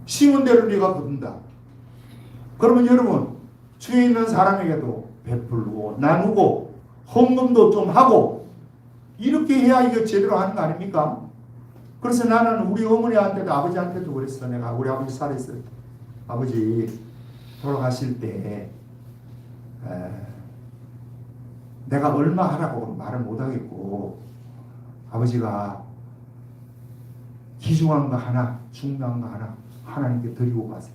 심은 대로 네가 거둔다. 그러면 여러분 주위에 있는 사람에게도 베풀고 나누고 헌금도 좀 하고 이렇게 해야 이거 제대로 하는 거 아닙니까? 그래서 나는 우리 어머니한테도 아버지한테도 그랬어. 내가 우리 아버지 살았을 때 아버지 돌아가실 때 내가 얼마 하라고 말을 못하겠고 아버지가 귀중한 거 하나 중요한 거 하나 하나님께 드리고 가세요.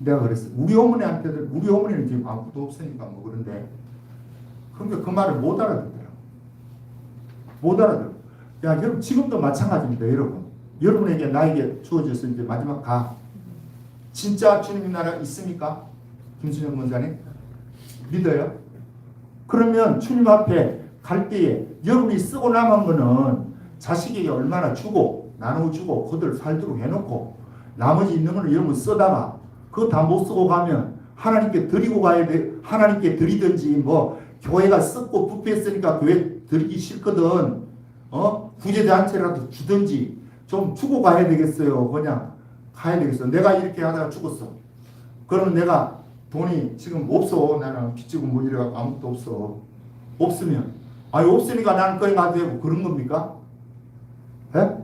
내가 그랬어. 우리 어머니는 지금 아무것도 없으니까 뭐 그런데 그러니까 그 말을 못 알아듣더라고. 못 알아들어. 야 여러분 지금도 마찬가지입니다. 여러분 여러분에게 나에게 주어져서 이제 마지막 가. 진짜 주님의 나라 있습니까? 김순영 권사님 믿어요? 그러면 주님 앞에 갈 때에 여러분이 쓰고 남은 거는 자식에게 얼마나 주고 나눠주고 그들 살도록 해놓고 나머지 있는 거는 여러분 쓰다가 그거 다 못 쓰고 가면 하나님께 드리고 가야 돼. 하나님께 드리든지 뭐 교회가 썩고 부패했으니까 교회 드리기 싫거든. 구제단체라도 주든지 좀 주고 가야 되겠어요. 그냥 가야 되겠어. 내가 이렇게 하다가 죽었어. 그러면 내가 돈이 지금 없어. 나는 빚지고 뭐 이래갖고 아무것도 없어. 없으면 없으니까 나는 거기 가도 되고 그런 겁니까? 예?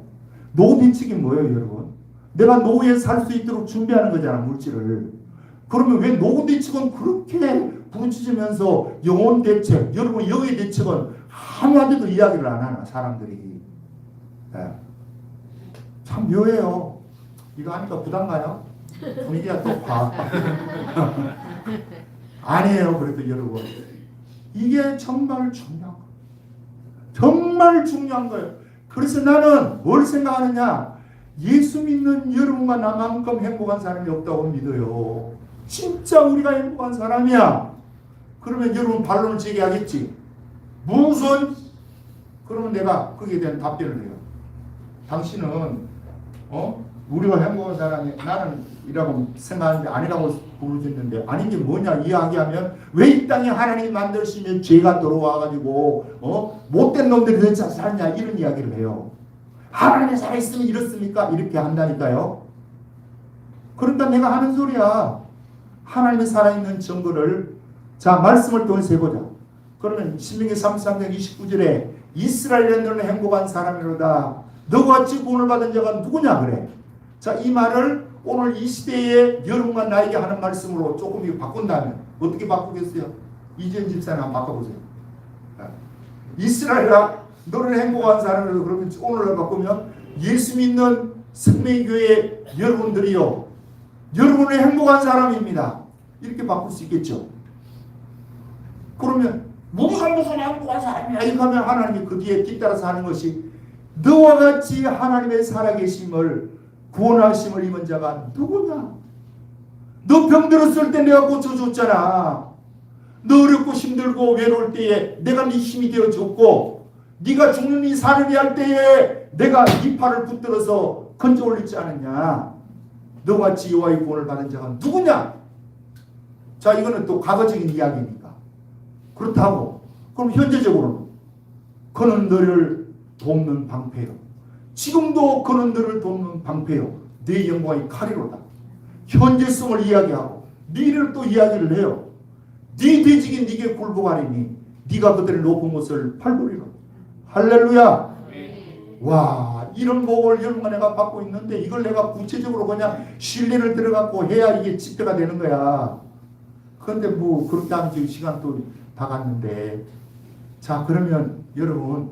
노후비치기 뭐예요, 여러분? 내가 노후에 살 수 있도록 준비하는 거잖아, 물질을. 그러면 왜 노후대책은 그렇게 부르짖으면서 영혼대책, 여러분 영의 대책은 하나도 이야기를 안 하나, 사람들이. 네. 참 묘해요. 이거 하니까 부담 가요? 분위기가 또 봐. 아니에요, 그래도 여러분. 이게 정말 중요한 거예요. 정말 중요한 거예요. 그래서 나는 뭘 생각하느냐? 예수 믿는 여러분과 나만큼 행복한 사람이 없다고 믿어요. 진짜 우리가 행복한 사람이야. 그러면 여러분 반론을 제기하겠지. 무슨? 그러면 내가 거기에 대한 답변을 해요. 당신은 우리가 행복한 사람이 나는 이라고 생각하는데 아니라고 부르짖는데 아닌 게 뭐냐 이야기하면 왜 이 땅에 하나님이 만드시면 죄가 들어와가지고 못된 놈들이 왜 살냐 이런 이야기를 해요. 하나님이 살아있으면 이렇습니까? 이렇게 한다니까요. 그러니까 내가 하는 소리야. 하나님이 살아있는 증거를 자 말씀을 통해서 해보자. 그러면 신명기 33장 29절에 이스라엘의 너는 행복한 사람이로다. 너와 같이 구원을 받은 자가 누구냐 그래. 자 이 말을 오늘 이 시대에 여러분과 나에게 하는 말씀으로 조금 이거 바꾼다면 어떻게 바꾸겠어요? 이재현 집사님 한번 바꿔보세요. 이스라엘아 너는 행복한 사람이라도 그러면 오늘날 바꾸면 예수 믿는 생명교회 여러분들이요 여러분은 행복한 사람입니다. 이렇게 바꿀 수 있겠죠. 그러면 무슨 행복한 사람이야 이렇게 하면 하나님이 그 뒤에 뒤따라서 하는 것이 너와 같이 하나님의 살아계심을 구원하심을 입은 자가 누구냐? 너 병들었을 때 내가 고쳐줬잖아. 너 어렵고 힘들고 외로울 때에 내가 네 힘이 되어줬고 네가 죽느니 사느니 할 때에 내가 네 팔을 붙들어서 건져 올리지 않았냐? 너같이 여호와의 구원을 받은 자가 누구냐? 자 이거는 또 과거적인 이야기니까 그렇다고 그럼 현재적으로는 그는 너를 돕는 방패요. 지금도 그는 너를 돕는 방패요. 네 영광이 칼이로다. 현재성을 이야기하고 미래를 또 이야기를 해요. 네 돼지긴 네게 굴복하리니 네가 그들의 높은 것을 팔보리라. 할렐루야. 와 이런 복을 여러분과 내가 받고 있는데 이걸 내가 구체적으로 그냥 신뢰를 들어갖고 해야 이게 집회가 되는 거야. 그런데 뭐 그렇게 하면 지금 시간 또 다 갔는데 자 그러면 여러분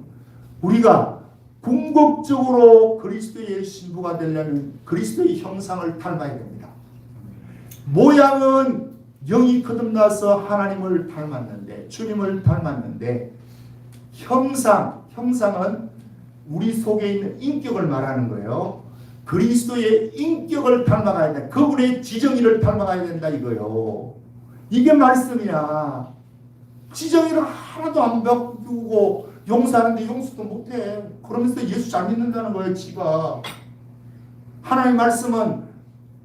우리가 궁극적으로 그리스도의 신부가 되려면 그리스도의 형상을 닮아야 됩니다. 모양은 영이 거듭나서 하나님을 닮았는데 주님을 닮았는데 형상은 우리 속에 있는 인격을 말하는 거예요. 그리스도의 인격을 닮아가야 된다. 그분의 지정의를 닮아가야 된다 이거요. 이게 말씀이야. 지정의를 하나도 안 바꾸고 용서하는데 용서도 못해. 그러면서 예수 잘 믿는다는 거예요. 지가. 하나님 말씀은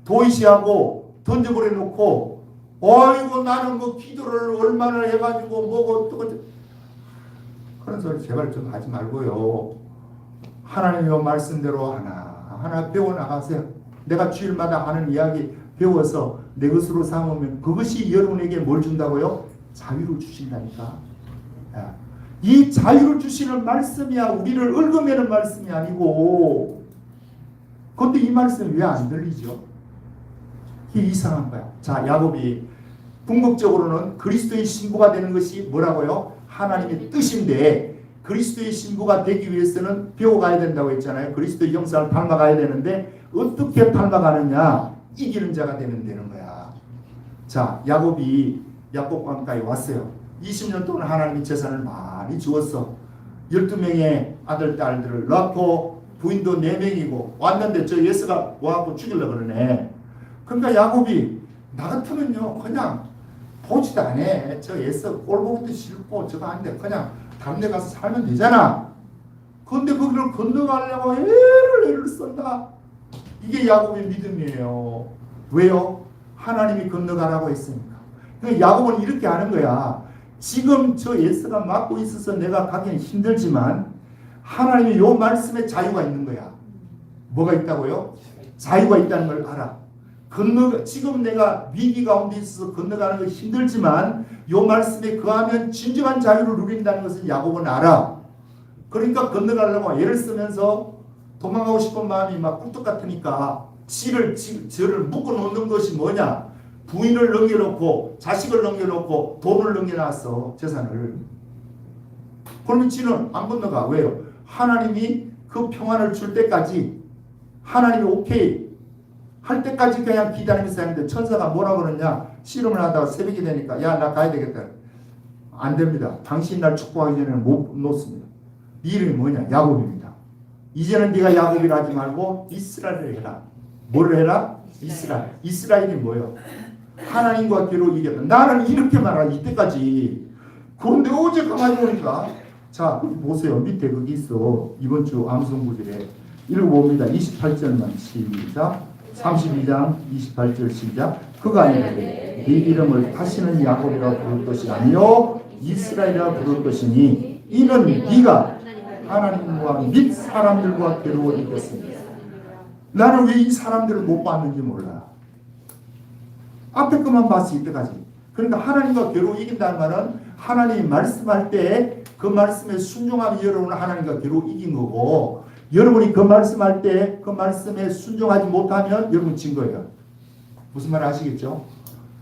도의시하고 던져버려 놓고 어이구 나는 뭐 기도를 얼마나 해가지고 뭐고 어떡하지 그런 소리 제발 좀 하지 말고요. 하나님의 말씀대로 하나 배워나가세요. 내가 주일마다 하는 이야기 배워서 내 것으로 삼으면 그것이 여러분에게 뭘 준다고요? 자유를 주신다니까. 이 자유를 주시는 말씀이야. 우리를 얽어매는 말씀이 아니고. 그런데 이 말씀이 왜 안 들리죠? 이게 이상한 거야. 자, 야곱이 궁극적으로는 그리스도의 신부가 되는 것이 뭐라고요? 하나님의 뜻인데 그리스도의 신부가 되기 위해서는 배워가야 된다고 했잖아요. 그리스도의 형상을 닮아가야 되는데 어떻게 닮아가느냐? 이기는 자가 되는 거야. 자, 야곱이 야곱강가에 왔어요. 20년 동안 하나님이 재산을 많이 주었어. 12명의 아들, 딸들을 낳고 부인도 4명이고 왔는데 저 예스가 와갖고 죽이려고 그러네. 그러니까 야곱이 나 같으면요 그냥 보지도 안 해. 저 예스 꼴 보기도 싫고 저거 아닌데 그냥 다른 데 가서 살면 되잖아. 그런데 거기를 건너가려고 애를 쓴다. 이게 야곱의 믿음이에요. 왜요? 하나님이 건너가라고 했으니까. 그러니까 야곱은 이렇게 하는 거야. 지금 저 예스가 맡고 있어서 내가 가기는 힘들지만 하나님의 요 말씀에 자유가 있는 거야. 뭐가 있다고요? 자유가 있다는 걸 알아. 지금 내가 위기 가운데 있어서 건너가는 건 힘들지만 요 말씀에 거하면 진정한 자유를 누린다는 것을 야곱은 알아. 그러니까 건너가려고 애를 쓰면서 도망가고 싶은 마음이 막 꿀떡 같으니까 저를 묶어 놓는 것이 뭐냐? 부인을 넘겨놓고 자식을 넘겨놓고 돈을 넘겨놨어. 재산을. 그러면 지는 안 건너가. 왜요? 하나님이 그 평안을 줄 때까지 하나님이 오케이 할 때까지 그냥 기다리면서 하는데 천사가 뭐라 그러냐? 씨름을 하다가 새벽이 되니까 야 나 가야 되겠다. 안 됩니다. 당신 날 축복하기 전에는 못 놓습니다. 네 이름이 뭐냐? 야곱입니다. 이제는 네가 야곱이라 하지 말고 이스라엘을 해라. 뭐를 해라? 이스라엘. 이스라엘이 뭐예요? 하나님과 기로 이겼다. 나는 이렇게 말하 이때까지. 그런데 어제 가만히 보니까 자 보세요. 밑에 거기 있어. 이번 주 암송구절에 읽어봅니다. 28절만 시작. 32장 28절 시작. 그가 아니라 네 이름을 다시는 야곱이라 부를 것이 아니요 이스라엘이라 부를 것이니 이는 네가 하나님과 및 사람들과 괴로워 이겼습니다. 나는 왜 이 사람들을 못 봤는지 몰라. 앞에 것만 봤어 이때까지. 그러니까 하나님과 괴로워 이긴다는 말은 하나님이 말씀할 때 그 말씀에 순종하면 여러분은 하나님과 괴로워 이긴 거고 여러분이 그 말씀할 때 그 말씀에 순종하지 못하면 여러분 진 거예요. 무슨 말 아시겠죠?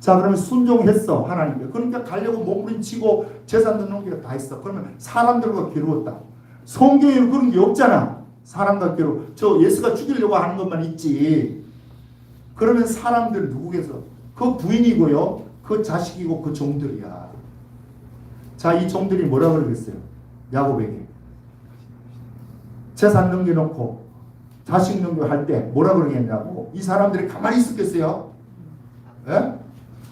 자 그러면 순종했어 하나님께. 그러니까 가려고 몸부림치고 재산도 넘기고 다 했어. 그러면 사람들과 괴로웠다. 성경에는 그런 게 없잖아. 사람과 괴로워. 저 예수가 죽이려고 하는 것만 있지. 그러면 사람들 누구겠어? 그 부인이고요. 그 자식이고 그 종들이야. 자, 이 종들이 뭐라 그러겠어요? 야곱에게. 재산 넘겨놓고 자식 넘겨 할 때 뭐라 그러겠냐고. 이 사람들이 가만히 있었겠어요? 예?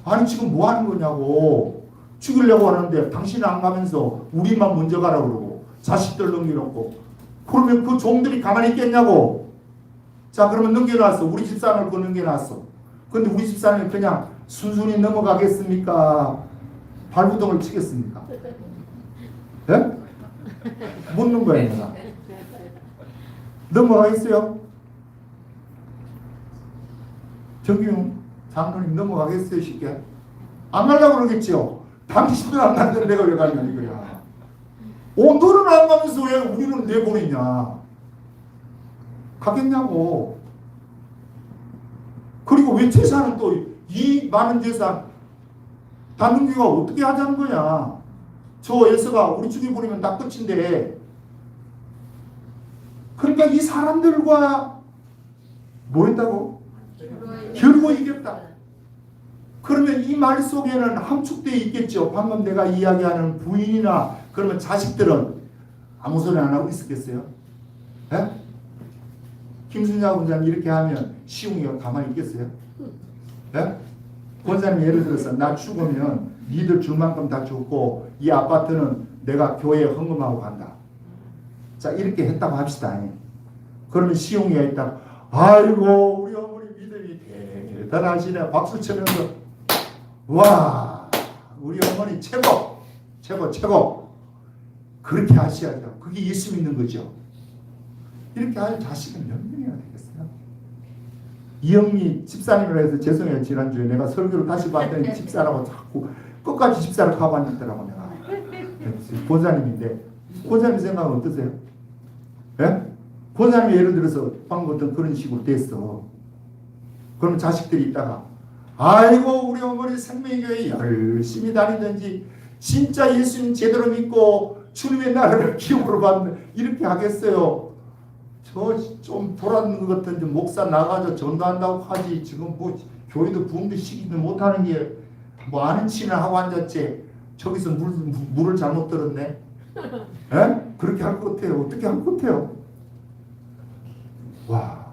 아니 지금 뭐 하는 거냐고. 죽이려고 하는데 당신은 안 가면서 우리만 먼저 가라 그러고 자식들 넘겨놓고 그러면 그 종들이 가만히 있겠냐고. 자 그러면 넘겨놨어. 우리 집사람을 그 넘겨놨어. 근데 우리 집사람이 그냥 순순히 넘어가겠습니까? 발부동을 치겠습니까? 예? 묻는 거예요 내가. 넘어가겠어요? 정규용 장로님 넘어가겠어요 쉽게? 안 가려고 그러겠죠. 당신은 안 가는데 내가 왜 가냐 이거야. 너는 안 가면서 왜 우리는 내보내냐. 가겠냐고. 그리고 왜 재산은 또 이 많은 재산 단둥기가 어떻게 하자는 거야. 저 에서가 우리 죽여버리면 다 끝인데. 그러니까 이 사람들과 뭐 했다고? 겨루어 이겼다. 그러면 이 말 속에는 함축되어 있겠죠. 방금 내가 이야기하는 부인이나 그러면 자식들은 아무 소리 안 하고 있었겠어요? 예? 김순자 원장님 이렇게 하면 시웅이가 가만히 있겠어요? 예? 권사님 예를 들어서 나 죽으면 니들 줄 만큼 다 줬고 이 아파트는 내가 교회에 헌금하고 간다. 자 이렇게 했다고 합시다. 그러면 시웅이가 있다가 아이고 우리 어머니 믿음이 대단하시네. 박수 치면서 와 우리 어머니 최고 최고 최고 그렇게 하셔야죠. 그게 예수 믿는 거죠. 이렇게 할 자식은 몇 명이나 되겠어요? 이영미 집사님이라 해서 죄송해요. 지난주에 내가 설교를 다시 봤더니 집사라고 자꾸 끝까지 집사를 가고 앉았더라고 내가. 권사님인데 권사님 생각은 어떠세요? 예? 권사님이 예를 들어서 방금 어떤 그런 식으로 됐어. 그럼 자식들이 있다가 아이고 우리 어머니 생명교회 열심히 다니든지 진짜 예수님 제대로 믿고 주님의 나라를 기업으로 받는 이렇게 하겠어요. 저 좀 돌아는 것 같은데 목사 나가서 전도한다고 하지 지금 뭐 교회도 부흥도 시키지 못하는 게 뭐 아는 치나 하고 앉았지. 저기서 물을 잘못 들었네. 에? 그렇게 할 것 같아요. 어떻게 할 것 같아요? 와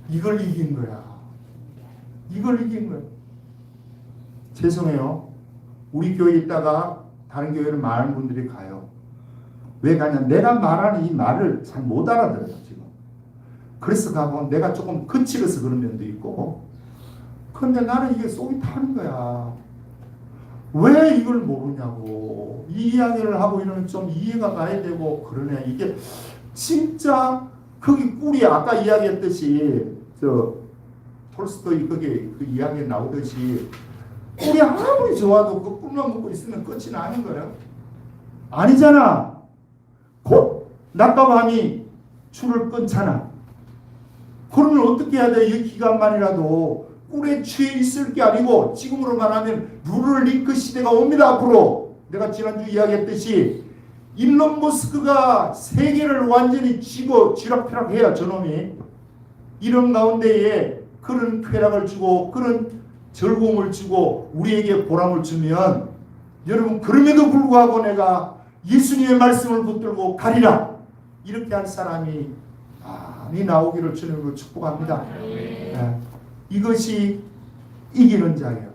이걸 이긴 거야. 이걸 이긴 거야. 죄송해요. 우리 교회에 있다가 다른 교회를 많은 분들이 가요. 왜 가냐? 내가 말하는 이 말을 잘 못 알아들어요 지금. 그래서 가면 내가 조금 거칠어서 그런 면도 있고. 근데 나는 이게 속이 타는 거야. 왜 이걸 모르냐고. 이 이야기를 하고 이러면 좀 이해가 가야 되고 그러네. 이게 진짜 거기 꿀이 아까 이야기했듯이 저 톨스토이 거기 그 이야기에 나오듯이 꿀이 아무리 좋아도 그 꿀만 먹고 있으면 끝이 나는 거예요. 아니잖아. 곧 낮과 밤이 줄을 끊잖아. 그러면 어떻게 해야 돼? 이 기간만이라도 꿀에 취해 있을 게 아니고 지금으로 말하면 누럴링크 시대가 옵니다. 앞으로 내가 지난주 이야기했듯이 일론 머스크가 세계를 완전히 쥐고 쥐락펴락해요. 저놈이. 이런 가운데에 그런 쾌락을 주고 그런 즐거움을 주고 우리에게 보람을 주면 여러분 그럼에도 불구하고 내가 예수님의 말씀을 붙들고 가리라 이렇게 할 사람이 많이 나오기를 주님으로 축복합니다. 네. 이것이 이기는 자예요.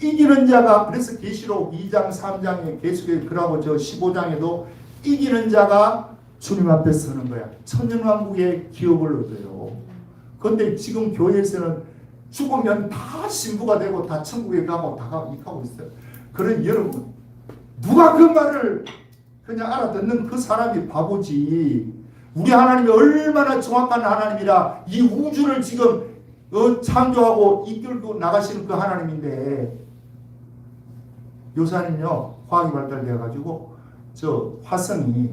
이기는 자가 그래서 계시록 2장 3장에 계속해 그러고 저 15장에도 이기는 자가 주님 앞에 서는 거야. 천년왕국의 기업을 얻어요. 그런데 지금 교회에서는 죽으면 다 신부가 되고 다 천국에 가고 다 가고 있어요. 그런 여러분 누가 그 말을 그냥 알아듣는 그 사람이 바보지. 우리 하나님이 얼마나 정확한 하나님이라 이 우주를 지금 창조하고 이끌고 나가시는 그 하나님인데 요새는요 화학이 발달되어가지고 저 화성이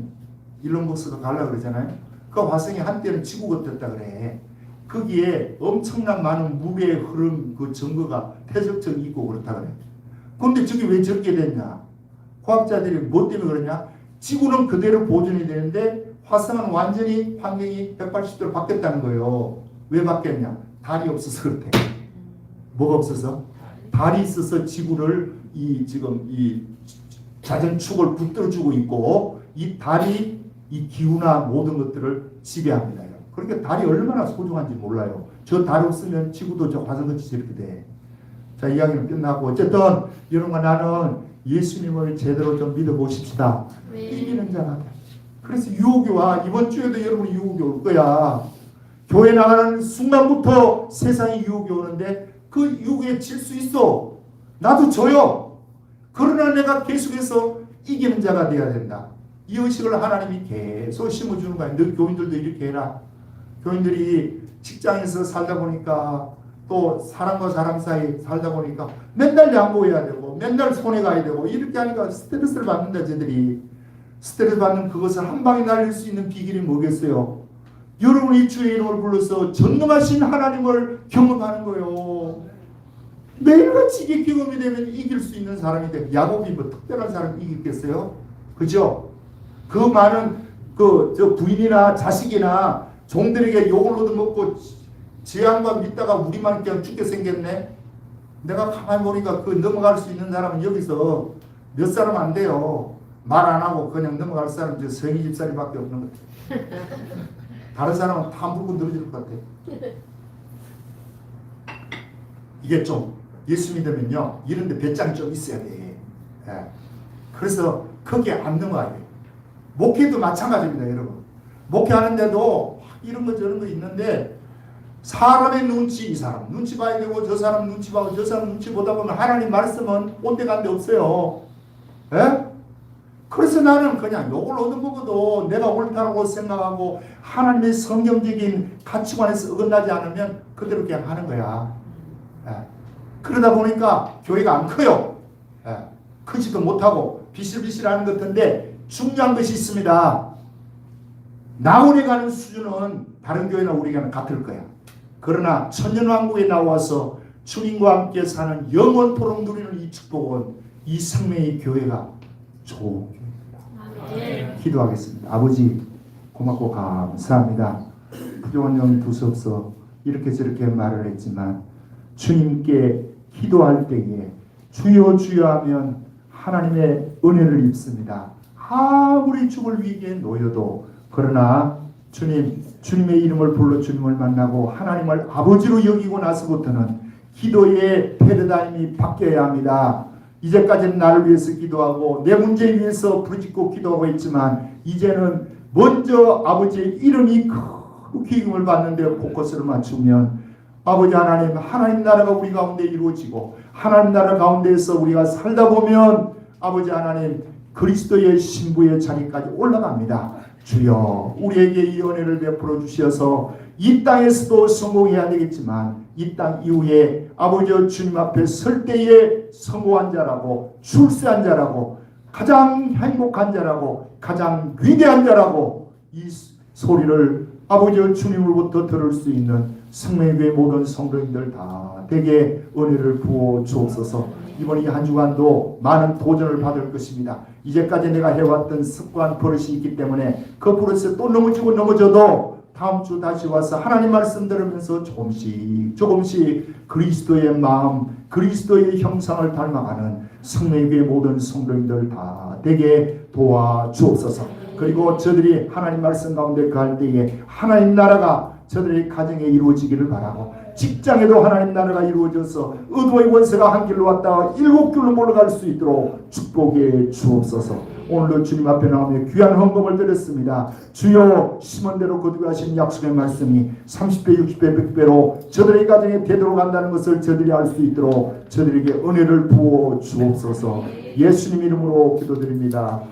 일론 머스크가 가려고 그러잖아요. 그 화성이 한때는 지구 같았다 그래. 거기에 엄청난 많은 무게의 흐름 그 증거가 퇴적층이 있고 그렇다 그래. 그런데 저게 왜 저렇게 됐냐? 과학자들이 뭐 때문에 그러냐? 지구는 그대로 보존이 되는데 화성은 완전히 환경이 180도로 바뀌었다는 거예요. 왜 바뀌었냐? 달이 없어서 그렇대. 뭐가 없어서? 달이 있어서 지구를 지금 이 자전축을 붙들어주고 있고 이 달이 이 기후나 모든 것들을 지배합니다. 그러니까 달이 얼마나 소중한지 몰라요. 저 달 없으면 지구도 저 화성같이 저렇게 돼. 자, 이야기는 끝나고 어쨌든 여러분과 나는 예수님을 제대로 좀 믿어보십시다. 이기는 자가. 그래서 유혹이 이번 주에도 여러분이 유혹이 올 거야. 교회 나가는 순간부터 세상에 유혹이 오는데 그 유혹에 질 수 있어. 나도 져요. 그러나 내가 계속해서 이기는 자가 되어야 된다. 이 의식을 하나님이 계속 심어주는 거야. 너 교인들도 이렇게 해라. 교인들이 직장에서 살다 보니까 또 사람과 사람 사이 살다 보니까 맨날 양보해야 되고 맨날 손해 가야 되고 이렇게 하니까 스트레스를 받는다. 쟤들이 스트레스 받는 그것을 한 방에 날릴 수 있는 비결이 뭐겠어요? 여러분이 주의 이름을 불러서 전능하신 하나님을 경험하는 거예요. 매일같이 이게 경험이 되면 이길 수 있는 사람이 돼. 야곱이 뭐 특별한 사람이 이기겠어요? 그죠? 그 많은 저 부인이나 자식이나 종들에게 욕을 얻어먹고 재앙과 믿다가 우리만 그냥 죽게 생겼네. 내가 가만히 보니까 그 넘어갈 수 있는 사람은 여기서 몇 사람 안 돼요. 말 안 하고 그냥 넘어갈 사람 저 성희 집사님밖에 없는 것 같아요. 다른 사람은 다 물고 늘어질 것 같아요. 이게 좀 예수 믿으면요 이런데 배짱이 좀 있어야 돼. 예. 그래서 거기에 안 넘어가야 돼. 목회도 마찬가지입니다. 여러분 목회하는데도 이런 거 저런 거 있는데 사람의 눈치, 이 사람 눈치 봐야 되고 저 사람 눈치 봐고 저 사람 눈치 보다 보면 하나님 말씀은 온데간데 없어요. 예? 그래서 나는 그냥 욕을 얻어먹어도 내가 옳다고 생각하고 하나님의 성경적인 가치관에서 어긋나지 않으면 그대로 그냥 하는 거야. 예. 그러다 보니까 교회가 안 커요. 예. 크지도 못하고 비실비실하는 것 같은데 중요한 것이 있습니다. 나온에 가는 수준은 다른 교회나 우리가 같을 거야. 그러나 천년왕국에 나와서 주님과 함께 사는 영원토록 누리는 이 축복은 이 생명의 교회가 좋은 교회입니다. 기도하겠습니다. 아버지 고맙고 감사합니다. 부족한 영이 두서없어 이렇게 저렇게 말을 했지만 주님께 기도할 때에 주여 주여 하면 하나님의 은혜를 입습니다. 아무리 죽을 위기에 놓여도 그러나 주님의 이름을 불러 주님을 만나고 하나님을 아버지로 여기고 나서부터는 기도의 패러다임이 바뀌어야 합니다. 이제까지는 나를 위해서 기도하고 내 문제 위해서 부르짖고 기도하고 있지만 이제는 먼저 아버지의 이름이 큰 기쁨을 받는데 포커스를 맞추면 아버지 하나님 나라가 우리 가운데 이루어지고 하나님 나라 가운데에서 우리가 살다 보면 아버지 하나님 그리스도의 신부의 자리까지 올라갑니다. 주여 우리에게 이 은혜를 베풀어 주셔서 이 땅에서도 성공해야 되겠지만 이 땅 이후에 아버지 주님 앞에 설 때에 성공한 자라고 출세한 자라고 가장 행복한 자라고 가장 위대한 자라고 이 소리를 아버지여 주님으로부터 들을 수 있는 성령교회 모든 성도님들 다 되게 은혜를 부어 주옵소서. 이번 이 한 주간도 많은 도전을 받을 것입니다. 이제까지 내가 해왔던 습관 버릇이 있기 때문에 그 버릇을 또 넘어져도 다음 주 다시 와서 하나님 말씀 들으면서 조금씩 그리스도의 마음, 그리스도의 형상을 닮아가는 성령교회 모든 성도님들 다 되게 도와주옵소서. 그리고 저들이 하나님 말씀 가운데 갈 때에 하나님 나라가 저들의 가정에 이루어지기를 바라고, 직장에도 하나님 나라가 이루어져서 의도의 권세가 한 길로 왔다가 일곱 길로 몰아갈 수 있도록 축복해 주옵소서. 오늘도 주님 앞에 나오며 귀한 헌금을 드렸습니다. 주여 심은 대로 거두하신 약속의 말씀이 30배, 60배, 100배로 저들의 가정에 되도록 한다는 것을 저들이 알 수 있도록 저들에게 은혜를 부어 주옵소서. 예수님 이름으로 기도드립니다.